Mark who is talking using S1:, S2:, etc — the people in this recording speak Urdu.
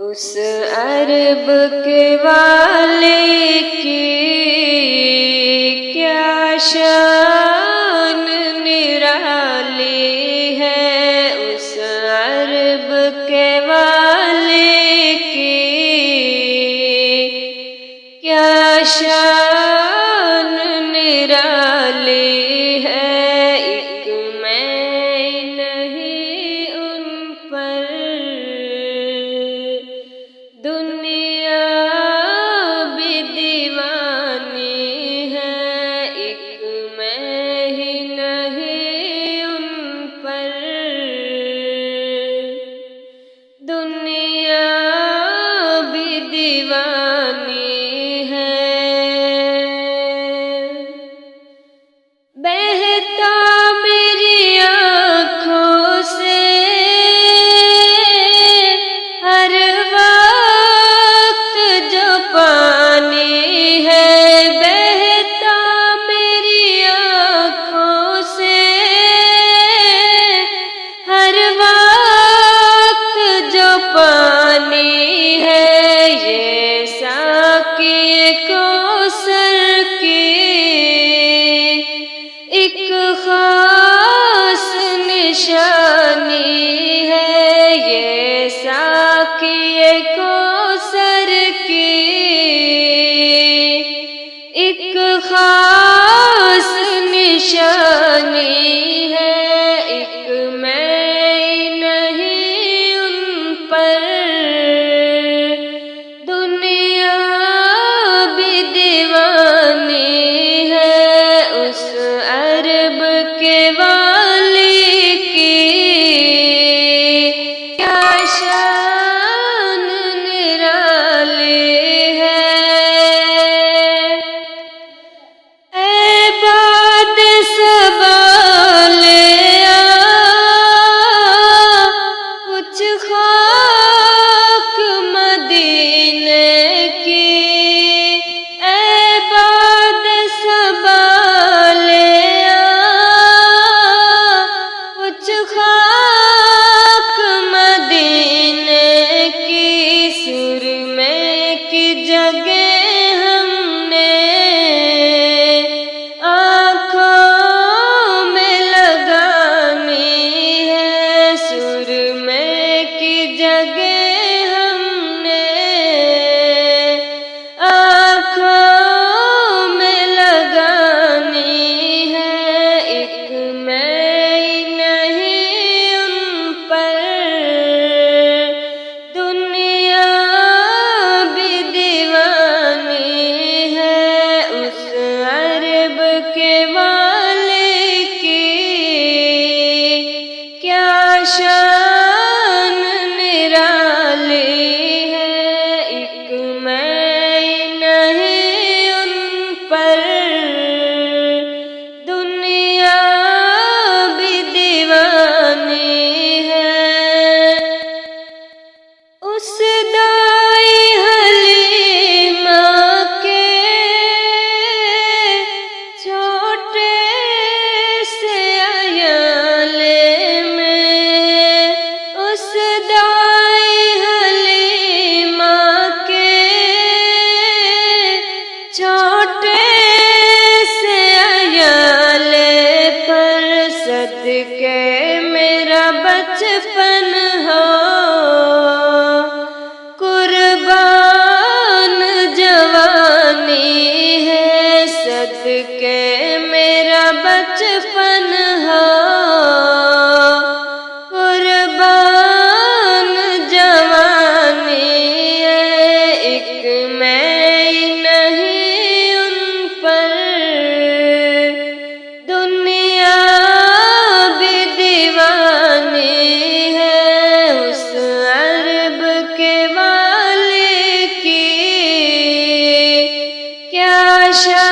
S1: اس عرب کے والے کی کیا شان نرالی ہے، اس عرب کے والے کی کیا شان نرالی ہے۔ ایک میں نہیں ان پر دنیا بھی دیوانی ہے، ایک میں ہی نہیں ان پر دنیا بھی دیوانی ہے۔ بہتا میری آنکھوں سے ہر وقت جو پانی ہے، بہتا میری آنکھوں سے ہر وقت جو پانی ہے، یہ ساقی کوثر کی ایک خاص نشانی ہے، یہ ساقی کوثر کی ایک خاص نشانی ہے۔ ایک میں نہیں ان پر دنیا بھی دیوانی ہے، اس عرب کے والے کی کیا شان نرالی ہے۔ اے باد صبا لے آ کچھ خاک مدینے کی، اے باد صبا لے آ کچھ خاک مدینے کی، سرمے کی جگہ ہم نے آنکھوں میں لگانی ہے، سرمے کی جگہ ہم نے آنکھوں میں لگانی ہے۔ ایک میں نہیں ان پر دنیا بھی دیوانی ہے، اس عرب کے والے کی کیا شان نرالی ہے۔ ایک میں نہیں ان پر دنیا بھی دیوانی ہے۔ اس دائی حلیمہ کے چھوٹے سے عیالے میں، اس دائی حلیمہ کے چھوٹے سے عیالے پر صدقے میرا بچپن ہو قربان جوانی ہے، صدقے میرا بچپن ہو قربان جوانی ہے۔ ایک میں نہیں ان پر دنیا بھی دیوانی ہے، اس عرب کے والے کی کیا شان